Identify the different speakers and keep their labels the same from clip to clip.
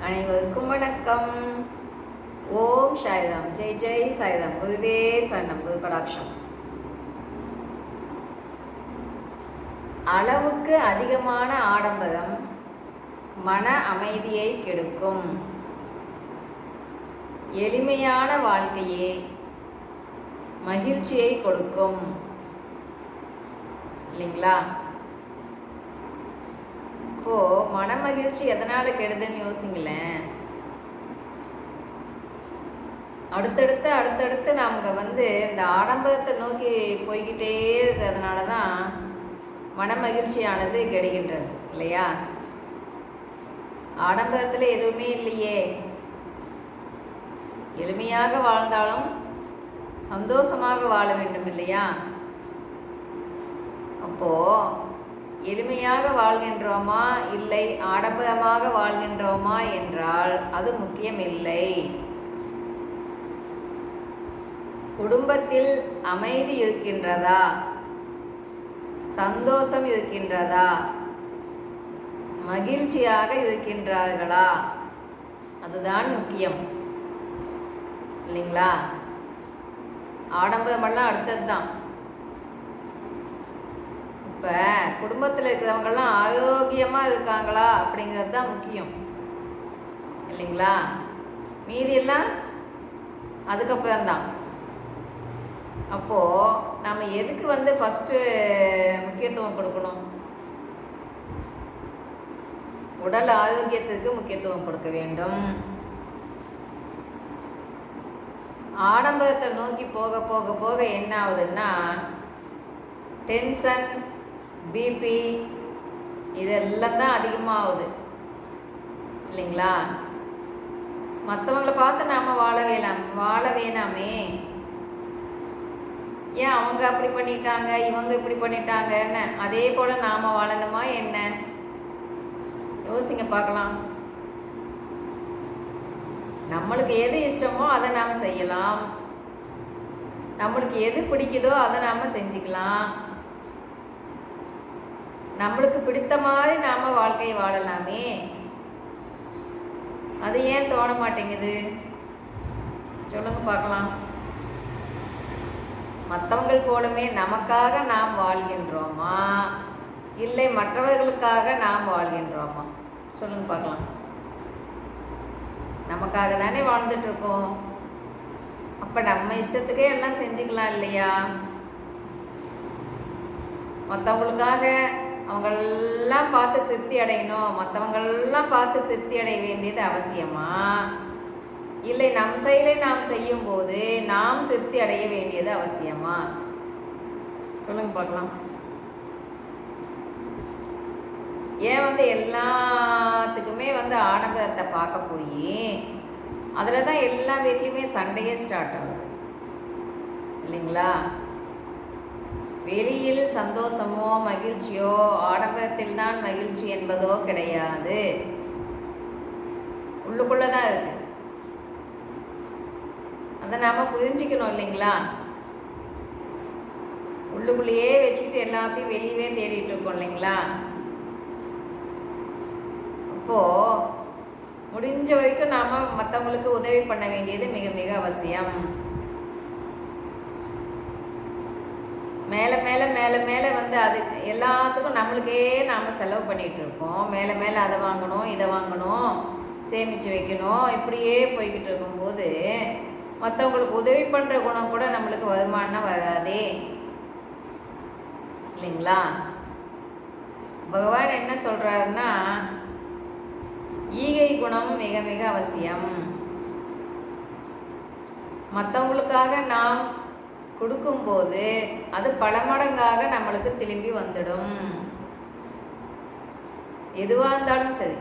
Speaker 1: அனைவருக்கும் வணக்கம். ஓம் சாய்ராம். ஜெய் ஜெய் சாய்ராம். குருவே சரணம். குரு கடாட்சம். அளவுக்கு அதிகமான ஆடம்பரம் மன அமைதியை கெடுக்கும். எளிமையான வாழ்க்கையே மகிழ்ச்சியை கொடுக்கும். இல்லைங்களா? இப்போ மன மகிழ்ச்சி எதனால கெடுதுன்னு யோசிங்களேன். அடுத்தடுத்து நாம இந்த ஆடம்பரத்தை நோக்கி போய்கிட்டே இருக்கிறதுனால தான் மன மகிழ்ச்சியானது கெடுகின்றது இல்லையா? ஆடம்பரத்தில் எதுவுமே இல்லையே. எளிமையாக வாழ்ந்தாலும் சந்தோஷமாக வாழ வேண்டும் இல்லையா? அப்போ எளிமையாக வாழ்கின்றோமா இல்லை ஆடம்பரமாக வாழ்கின்றோமா என்றால் அது முக்கியமில்லை. குடும்பத்தில் அமைதி இருக்கின்றதா, சந்தோஷம் இருக்கின்றதா, மகிழ்ச்சியாக இருக்கின்றார்களா, அதுதான் முக்கியம் இல்லைங்களா? ஆடம்பரமெல்லாம் அடுத்தது தான். இப்போ குடும்பத்தில் இருக்கிறவங்கெல்லாம் ஆரோக்கியமாக இருக்காங்களா அப்படிங்கிறது தான் முக்கியம் இல்லைங்களா? மீதியெல்லாம் அதுக்கப்புறம்தான். அப்போது நம்ம எதுக்கு ஃபஸ்ட்டு முக்கியத்துவம் கொடுக்கணும்? உடல் ஆரோக்கியத்திற்கு முக்கியத்துவம் கொடுக்க வேண்டும். ஆடம்பரத்தை நோக்கி போக போக போக என்ன ஆகுதுன்னா டென்ஷன், பிபி இதெல்லாம் தான் அதிகமாகுது இல்லைங்களா? மற்றவங்களை பார்த்து நாம் வாழ வேணாமே. ஏன் அவங்க அப்படி பண்ணிட்டாங்க, இவங்க இப்படி பண்ணிட்டாங்கன்னு அதே போல் நாம் வாழணுமா என்ன? யோசிங்க பார்க்கலாம். நம்மளுக்கு எது இஷ்டமோ அதை நாம் செய்யலாம். நம்மளுக்கு எது பிடிக்குதோ அதை நாம் செஞ்சுக்கலாம். நம்மளுக்கு பிடித்த மாதிரி நாம் வாழ்க்கையை வாழலாமே. அது ஏன் தோண மாட்டேங்குது சொல்லுங்க பார்க்கலாம். மற்றவங்கள் போலவே நமக்காக நாம் வாழ்கின்றோமா இல்லை மற்றவர்களுக்காக நாம் வாழ்கின்றோமா சொல்லுங்க பார்க்கலாம். நமக்காக தானே வாழ்ந்துட்டு இருக்கோம். அப்போ நம்ம இஷ்டத்துக்கே எல்லாம் செஞ்சுக்கலாம் இல்லையா? மற்றவங்களுக்காக அவங்களெல்லாம் பார்த்து திருப்தி அடையணும், மற்றவங்களெல்லாம் பார்த்து திருப்தி அடைய வேண்டியது அவசியமா இல்லை நம் செயலை நாம் செய்யும்போது நாம் திருப்தி அடைய வேண்டியது அவசியமா சொல்லுங்க பார்க்கலாம். ஏன் எல்லாத்துக்குமே ஆடம்பரத்தை பார்க்க போய் அதில் தான் எல்லா வீட்லேயுமே சண்டையே ஸ்டார்ட் ஆகுது இல்லைங்களா? வெளியில் சந்தோஷமோ மகிழ்ச்சியோ ஆடம்பரத்தில் தான் மகிழ்ச்சி என்பதோ கிடையாது. உள்ளுக்குள்ளே தான் இருக்கு. அதை நாம் புரிஞ்சிக்கணும் இல்லைங்களா? உள்ளுக்குள்ளேயே வச்சுக்கிட்டு எல்லாத்தையும் வெளியவே தேடிட்டு இருக்கோம் இல்லைங்களா? அப்போது முடிஞ்ச வரைக்கும் நாம் மற்றவங்களுக்கு உதவி பண்ண வேண்டியது மிக மிக அவசியம். மேலே மேலே மேலே மேலே அது எல்லாத்துக்கும் நம்மளுக்கே நாம் செலவு பண்ணிகிட்டு இருக்கோம். மேலே மேலே அதை வாங்கணும் இதை வாங்கணும் சேமித்து வைக்கணும் இப்படியே போய்கிட்டு இருக்கும்போது மற்றவங்களுக்கு உதவி பண்ணுற குணம் கூட நம்மளுக்கு வருமானம் வராதே இல்லைங்களா? பகவான் என்ன சொல்கிறாருன்னா ஈகை குணம் மிக மிக அவசியம். மற்றவங்களுக்காக நாம் கொடுக்கும்போது அது பல மடங்காக நம்மளுக்கு திரும்பி வந்துடும். எதுவாக இருந்தாலும் சரி,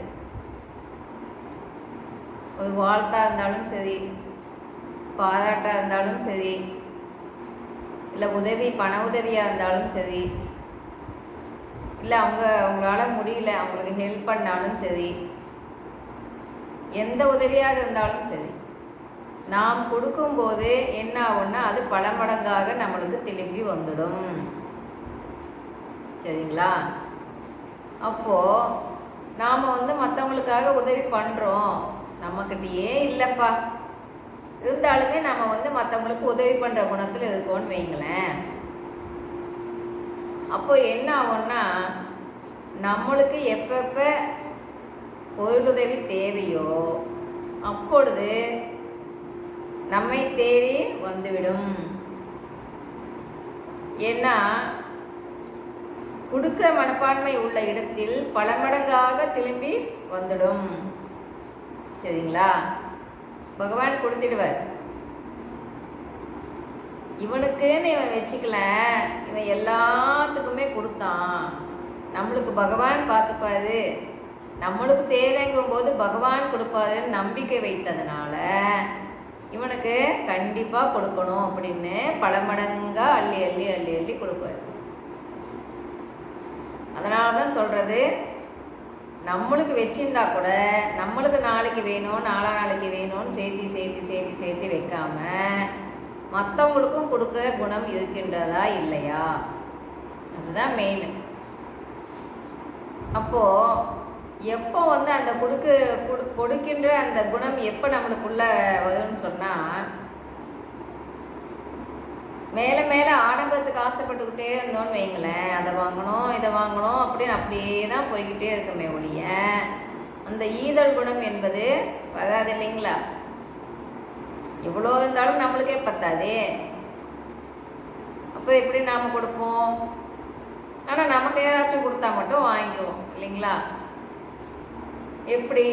Speaker 1: ஒரு வாழ்த்தாக இருந்தாலும் சரி, பாராட்டாக இருந்தாலும் சரி, இல்லை பண உதவியாக இருந்தாலும் சரி, இல்லை அவங்களால முடியல அவங்களுக்கு ஹெல்ப் பண்ணாலும் சரி, எந்த உதவியாக இருந்தாலும் சரி, நாம் கொடுக்கும்போது என்ன ஆகும்னா அது பல மடங்காக நம்மளுக்கு திரும்பி வந்துடும். சரிங்களா? அப்போது நாம் மற்றவங்களுக்காக உதவி பண்ணுறோம், நம்மக்கிட்டேயே இல்லைப்பா, இருந்தாலுமே நாம் மற்றவங்களுக்கு உதவி பண்ணுற குணத்தில் இருக்கோன்னு வைங்களேன். அப்போ என்ன ஆகும்னா, நம்மளுக்கு எப்பப்போ பொருளுதவி தேவையோ அப்பொழுது நம்மை தேடி வந்துவிடும். ஏன்னா கொடுக்கிற மனப்பான்மை உள்ள இடத்தில் பல மடங்காக திரும்பி வந்துடும். சரிங்களா? பகவான் கொடுத்துடுவார். இவனுக்குன்னு இவன் வச்சுக்கல, இவன் எல்லாத்துக்குமே கொடுத்தான், நம்மளுக்கு பகவான் பார்த்துப்பாரு, நம்மளுக்கு தேவைங்கும் போது பகவான் கொடுப்பாருன்னு நம்பிக்கை வைத்ததுனால இவனுக்கு கண்டிப்பாக கொடுக்கணும் அப்படின்னு பல மடங்காக அள்ளி அள்ளி அள்ளி அள்ளி கொடுப்பாரு. அதனால தான் சொல்கிறது, நம்மளுக்கு வச்சிருந்தா கூட நம்மளுக்கு நாளைக்கு வேணும், நாளா நாளைக்கு வேணும்னு சேர்த்தி சேர்த்தி சேர்த்தி சேர்த்தி வைக்காம மற்றவங்களுக்கும் கொடுக்க குணம் இருக்கின்றதா இல்லையா, அதுதான் மெயின். அப்போது எப்போ அந்த கொடுக்கின்ற அந்த குணம் எப்போ நம்மளுக்குள்ள வரும்னு சொன்னால், மேலே மேலே ஆடம்பரத்துக்கு ஆசைப்பட்டுக்கிட்டே இருந்தோன்னு வைங்களேன், அதை வாங்கணும் இதை வாங்கணும் அப்படின்னு அப்படியே தான் போய்கிட்டே இருக்குமே ஒழிய அந்த ஈதல் குணம் என்பது வராது இல்லைங்களா? எவ்வளோ இருந்தாலும் நம்மளுக்கே பத்தாதே, அப்போ எப்படி நாம் கொடுப்போம்? ஆனால் நமக்கு ஏதாச்சும் கொடுத்தா மட்டும் வாங்கிக்குவோம் இல்லைங்களா? எப்படி?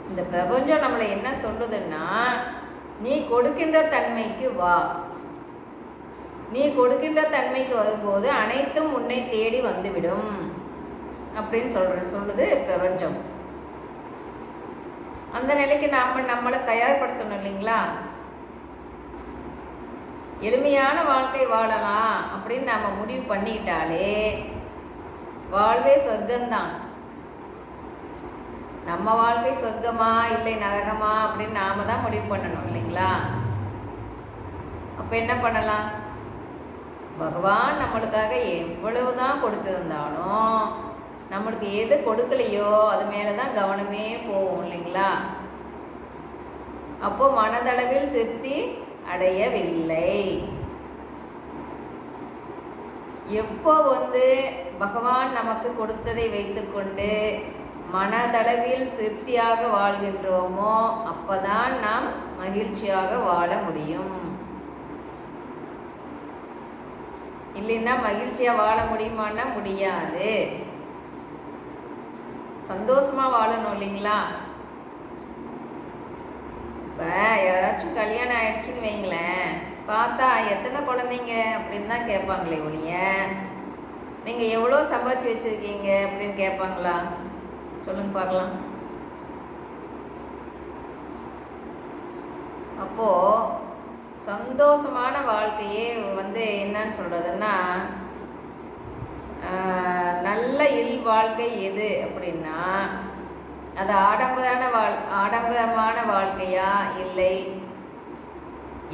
Speaker 1: இந்த பிரபஞ்சம் நம்மளை என்ன சொல்லுதுன்னா, நீ கொடுக்கின்ற தன்மைக்கு வா, நீ கொடுக்கின்ற தன்மைக்கு வரும்போது அனைத்தும் உன்னை தேடி வந்துவிடும் அப்படின்னு சொல்லுது பிரபஞ்சம். அந்த நிலைக்கு நம்மளை தயார்படுத்தணும் இல்லைங்களா? எளிமையான வாழ்க்கை வாழலாம் அப்படின்னு நாம் முடிவு பண்ணிக்கிட்டாலே வாழ்வே சொர்க்கம்தான். நம்ம வாழ்க்கை சொர்க்கமா இல்லை நரகமா அப்படின்னு நாம் தான் முடிவு பண்ணணும் இல்லைங்களா? அப்போ என்ன பண்ணலாம்? பகவான் நம்மளுக்காக எவ்வளவு தான் கொடுத்துருந்தாலும் நம்மளுக்கு எது கொடுக்கலையோ அது மேலே தான் கவனமே போகும் இல்லைங்களா? அப்போ மனதளவில் திருப்தி அடையவில்லை. எப்போ பகவான் நமக்கு கொடுத்ததை வைத்துக்கொண்டு மனதளவில் திருப்தியாக வாழ்கின்றோமோ அப்போதான் நாம் மகிழ்ச்சியாக வாழ முடியும். இல்லைன்னா மகிழ்ச்சியாக வாழ முடியுமான்னா முடியாது. சந்தோஷமாக வாழணும் இல்லைங்களா? இப்போ யாராச்சும் கல்யாணம் ஆயிடுச்சுன்னு வைங்களேன், பார்த்தா எத்தனை குழந்தைங்க அப்படின்னு தான் கேட்பாங்களே ஒழிய நீங்கள் எவ்வளோ சம்பாதிச்சு வச்சுருக்கீங்க அப்படின்னு கேட்பாங்களா? சொல்லுங்க பார்க்கலாம். அப்போது சந்தோஷமான வாழ்க்கையே என்னன்னு சொல்கிறதுன்னா, நல்ல வாழ்க்கை எது அப்படின்னா, அது ஆடம்பரமான வாழ்க்கையா இல்லை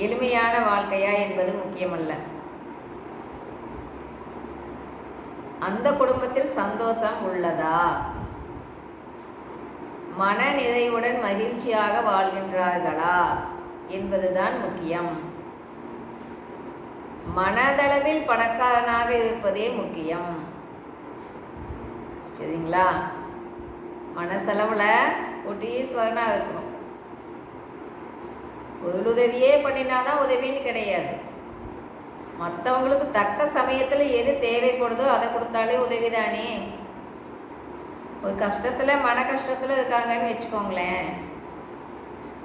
Speaker 1: எளிமையான வாழ்க்கையா என்பது முக்கியமல்ல. அந்த குடும்பத்தில் சந்தோஷம் உள்ளதா, மன நிறைவுடன் மகிழ்ச்சியாக வாழ்கின்றார்களா என்பதுதான் முக்கியம். மனதளவில் பணக்காரனாக இருப்பதே முக்கியம். சரிங்களா? மனசளவில் கோட்டீஸ்வரனாக இருக்கணும். பொருளுதவியே பண்ணினாதான் உதவின்னு கிடையாது. மற்றவங்களுக்கு தக்க சமயத்தில் எது தேவைப்படுதோ அதை கொடுத்தாலே உதவி தானே. ஒரு கஷ்டத்தில் மன கஷ்டத்தில் இருக்காங்கன்னு வச்சுக்கோங்களேன்,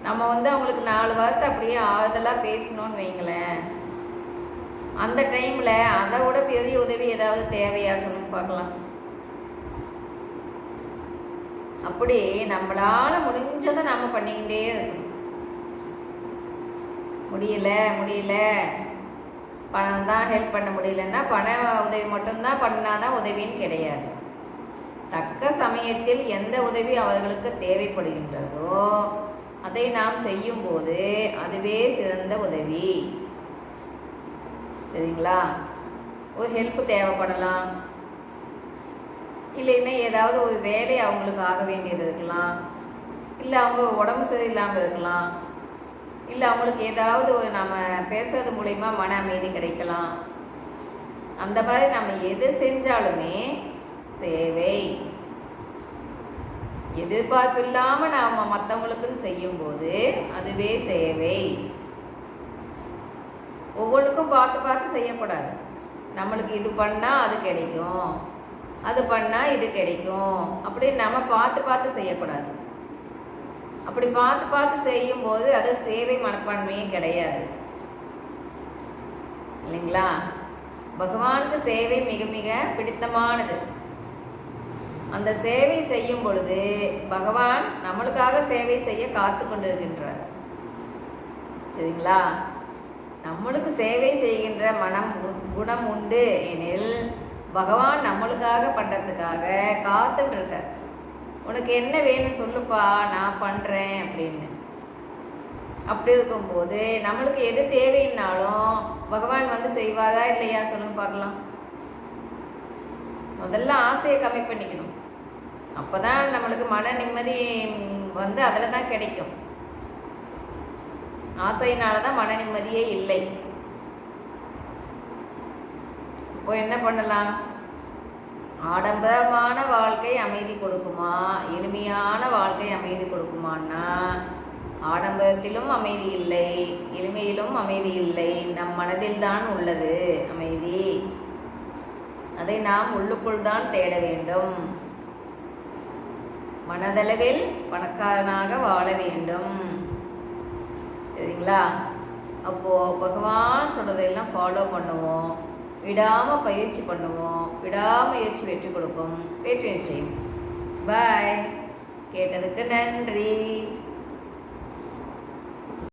Speaker 1: நம்ம அவங்களுக்கு 4 வார்த்தை அப்படியே ஆறுதலாக பேசணும்னு வைங்களேன், அந்த டைமில் அதை விட பெரிய உதவி ஏதாவது தேவையா சொல்லுங்க பார்க்கலாம். அப்படி நம்மளால் முடிஞ்சதை நாம் பண்ணிக்கிட்டே இருக்கணும். முடியல பணம் தான் ஹெல்ப் பண்ண முடியலன்னா பண உதவி மட்டும்தான் பண்ணாதான் உதவின்னு கிடையாது. தக்க சமயத்தில் எந்த உதவி அவர்களுக்கு தேவைப்படுகின்றதோ அதை நாம் செய்யும்போது அதுவே சிறந்த உதவி. சரிங்களா? ஒரு ஹெல்ப் தேவைப்படலாம். இல்லைன்னா ஏதாவது ஒரு வேலை அவங்களுக்கு ஆக வேண்டியது இருக்கலாம், இல்லை அவங்க உடம்பு சரியில்லாமல் இருக்கலாம், இல்லை அவங்களுக்கு ஏதாவது ஒரு நம்ம பேசுறது மூலிமா மன அமைதி கிடைக்கலாம். அந்த மாதிரி நம்ம எது செஞ்சாலுமே சேவை. எதிர்பார்ப்பு இல்லாமல் நாம் மற்றவங்களுக்குன்னு செய்யும்போது அதுவே சேவை. ஒவ்வொன்றுக்கும் பார்த்து பார்த்து செய்யக்கூடாது. நம்மளுக்கு இது பண்ணால் அது கிடைக்கும், அது பண்ணால் இது கிடைக்கும் அப்படின்னு நம்ம பார்த்து பார்த்து செய்யக்கூடாது. அப்படி பார்த்து பார்த்து செய்யும்போது அது சேவை மனப்பான்மையே கிடையாது, இல்லைங்களா? பகவானுக்கு சேவை மிக மிக பிடித்தமானது. அந்த சேவை செய்யும் பொழுது பகவான் நம்மளுக்காக சேவை செய்ய காத்து கொண்டு இருக்கின்றார். சரிங்களா? நம்மளுக்கு சேவை செய்கின்ற குணம் உண்டு எனில் பகவான் நம்மளுக்காக பண்ணுறதுக்காக காத்துட்டு இருக்கார். உனக்கு என்ன வேணும்னு சொல்லுப்பா, நான் பண்ணுறேன் அப்படின்னு. அப்படி இருக்கும்போது நம்மளுக்கு எது தேவைன்னாலும் பகவான் வந்து செய்வாரா இல்லையா சொல்லுங்க பார்க்கலாம். முதல்ல ஆசையை கம்மி பண்ணிக்கணும். அப்போ தான் நம்மளுக்கு மன நிம்மதி வந்து அதில் தான் கிடைக்கும். ஆசையினால தான் மன நிம்மதியே இல்லை. இப்போ என்ன பண்ணலாம்? ஆடம்பரமான வாழ்க்கை அமைதி கொடுக்குமா, எளிமையான வாழ்க்கை அமைதி கொடுக்குமான்னா ஆடம்பரத்திலும் அமைதி இல்லை, எளிமையிலும் அமைதி இல்லை. நம் மனதில் தான் உள்ளது அமைதி. அதை நாம் உள்ளுக்குள் தான் தேட வேண்டும். மனதளவில் பணக்காரனாக வாழ வேண்டும். சரிங்களா? அப்போது பகவான் சொல்கிறதெல்லாம் ஃபாலோ பண்ணுவோம், விடாமல் பயிற்சி பண்ணுவோம். விடாமுயற்சி வெற்றி கொடுக்கும், வெற்றி நிச்சயம். பாய். கேட்டதுக்கு நன்றி.